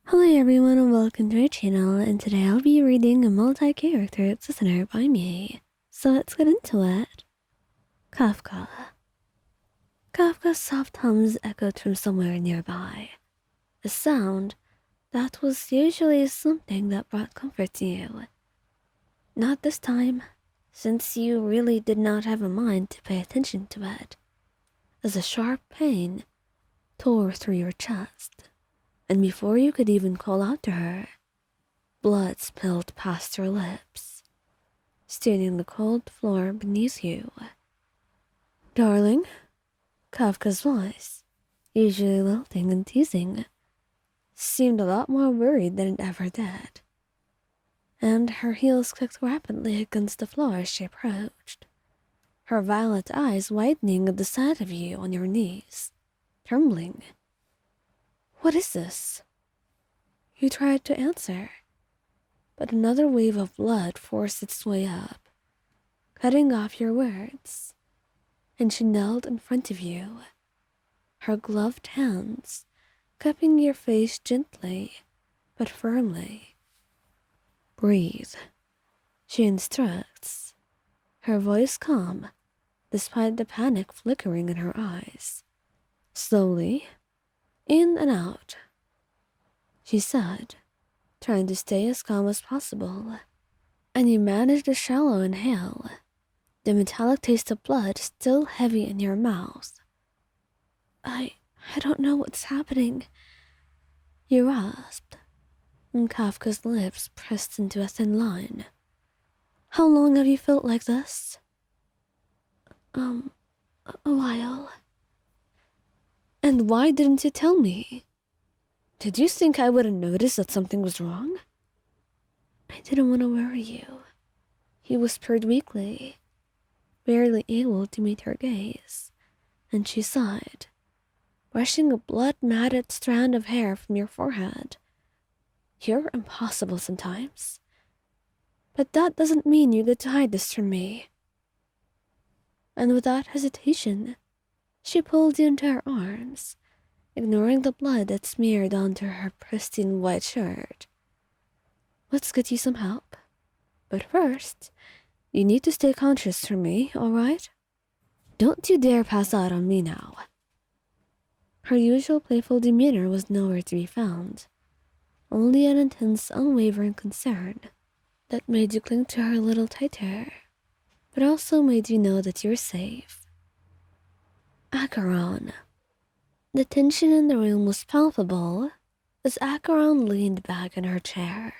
Hello everyone and welcome to our channel, and today I'll be reading a multi-character listener by me. So let's get into it. Kafka. Kafka's soft hums echoed from somewhere nearby. A sound that was usually something that brought comfort to you. Not this time, since you really did not have a mind to pay attention to it, as a sharp pain tore through your chest. And before you could even call out to her, blood spilled past her lips, staining the cold floor beneath you. Darling, Kafka's voice, usually lilting and teasing, seemed a lot more worried than it ever did, and her heels clicked rapidly against the floor as she approached, her violet eyes widening at the sight of you on your knees, trembling. What is this? You tried to answer, but another wave of blood forced its way up, cutting off your words, and she knelt in front of you, her gloved hands cupping your face gently but firmly. Breathe, she instructs, her voice calm despite the panic flickering in her eyes. Slowly, in and out, she said, trying to stay as calm as possible. And you managed a shallow inhale, the metallic taste of blood still heavy in your mouth. I don't know what's happening, you rasped, and Kafka's lips pressed into a thin line. How long have you felt like this? A while. And why didn't you tell me? Did you think I wouldn't notice that something was wrong? I didn't want to worry you, he whispered weakly, barely able to meet her gaze, and she sighed, brushing a blood-matted strand of hair from your forehead. You're impossible sometimes, but that doesn't mean you get to hide this from me. And without hesitation, she pulled you into her arms, ignoring the blood that smeared onto her pristine white shirt. Let's get you some help. But first, you need to stay conscious for me, alright? Don't you dare pass out on me now. Her usual playful demeanor was nowhere to be found, only an intense, unwavering concern that made you cling to her a little tighter, but also made you know that you're safe. Acheron. The tension in the room was palpable as Acheron leaned back in her chair,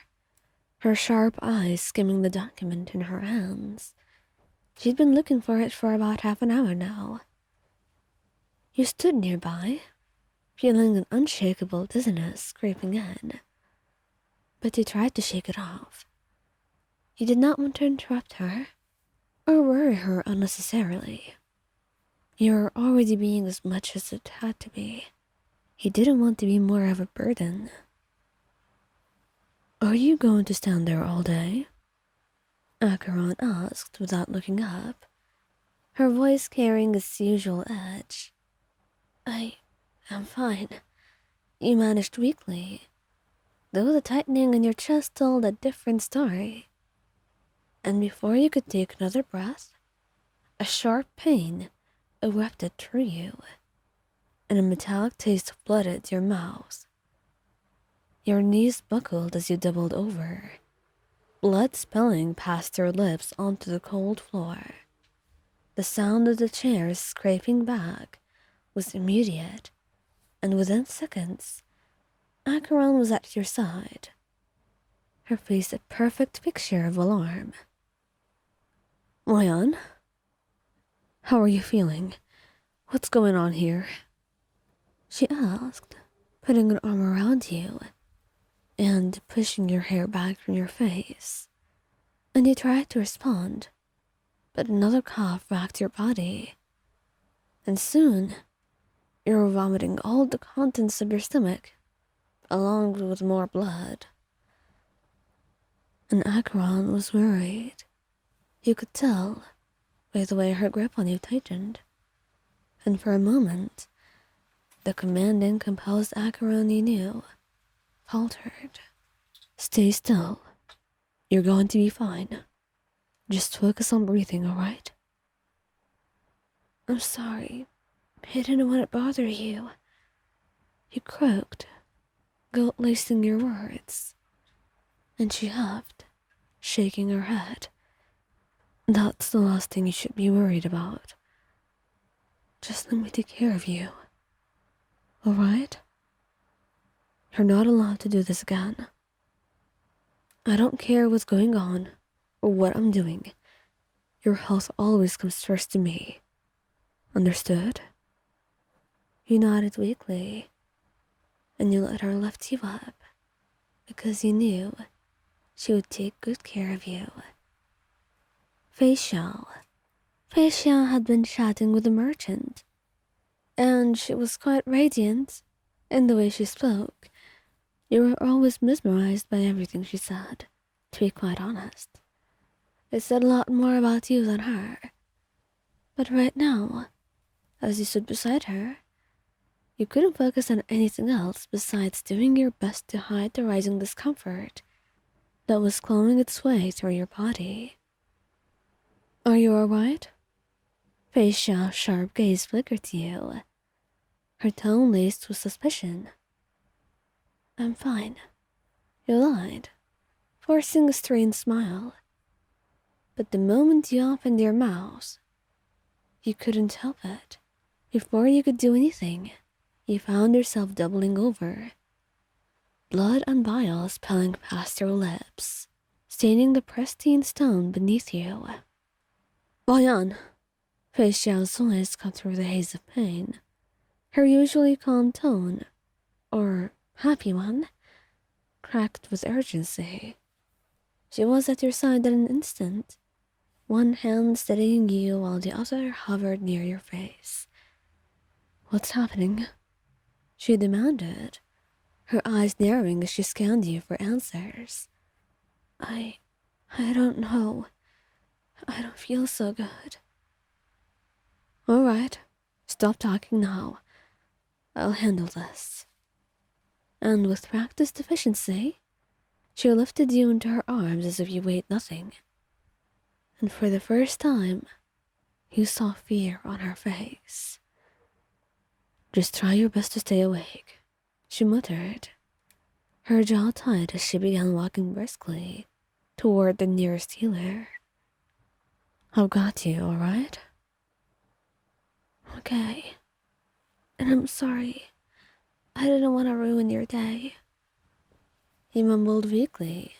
her sharp eyes skimming the document in her hands. She'd been looking for it for about half an hour now. You stood nearby, feeling an unshakable dizziness creeping in, but you tried to shake it off. You did not want to interrupt her or worry her unnecessarily. You were already being as much as it had to be. You didn't want to be more of a burden. Are you going to stand there all day? Acheron asked without looking up, her voice carrying its usual edge. I'm fine, you managed weakly, though the tightening in your chest told a different story. And before you could take another breath, a sharp pain erupted through you, and a metallic taste flooded your mouth. Your knees buckled as you doubled over, blood spilling past your lips onto the cold floor. The sound of the chairs scraping back was immediate, and within seconds, Acheron was at your side, her face a perfect picture of alarm. Lion? How are you feeling? What's going on here? She asked, putting an arm around you and pushing your hair back from your face. And you tried to respond, but another cough racked your body. And soon, you were vomiting all the contents of your stomach, along with more blood. And Acheron was worried. You could tell by the way her grip on you tightened. And for a moment, the commanding, composed Acheron you knew faltered. Stay still. You're going to be fine. Just focus on breathing, alright? I'm sorry. I didn't want to bother you. He croaked, guilt-lacing your words. And she huffed, shaking her head. That's the last thing you should be worried about. Just let me take care of you. Alright? You're not allowed to do this again. I don't care what's going on or what I'm doing. Your health always comes first to me. Understood? You nodded weakly, and you let her lift you up because you knew she would take good care of you. Feixiao. Feixiao had been chatting with the merchant, and she was quite radiant in the way she spoke. You were always mesmerized by everything she said, to be quite honest. It said a lot more about you than her. But right now, as you stood beside her, you couldn't focus on anything else besides doing your best to hide the rising discomfort that was clawing its way through your body. Are you alright? Feixiao's sharp gaze flickered to you, her tone laced with suspicion. I'm fine. You lied, forcing a strained smile. But the moment you opened your mouth, you couldn't help it. Before you could do anything, you found yourself doubling over. Blood and bile spilling past your lips, staining the pristine stone beneath you. Bayan! Feixiao's voice cut through the haze of pain. Her usually calm tone, or happy one, cracked with urgency. She was at your side in an instant, one hand steadying you while the other hovered near your face. What's happening? She demanded, her eyes narrowing as she scanned you for answers. I don't know. I don't feel so good. All right, stop talking now. I'll handle this. And with practiced efficiency, she lifted you into her arms as if you weighed nothing. And for the first time, you saw fear on her face. Just try your best to stay awake, she muttered, her jaw tight as she began walking briskly toward the nearest healer. I've got you, all right? Okay. And I'm sorry. I didn't want to ruin your day. He mumbled weakly,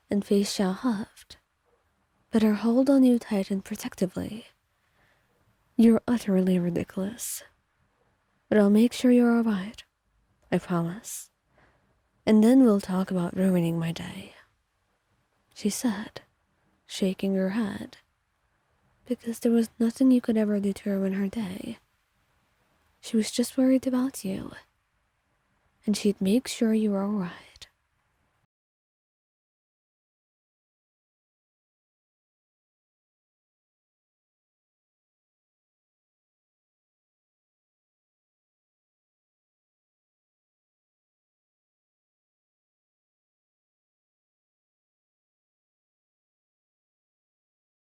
and Feixiao huffed, but her hold on you tightened protectively. You're utterly ridiculous. But I'll make sure you're all right. I promise. And then we'll talk about ruining my day, she said, shaking her head, because there was nothing you could ever do to ruin her day. She was just worried about you, and she'd make sure you were all right.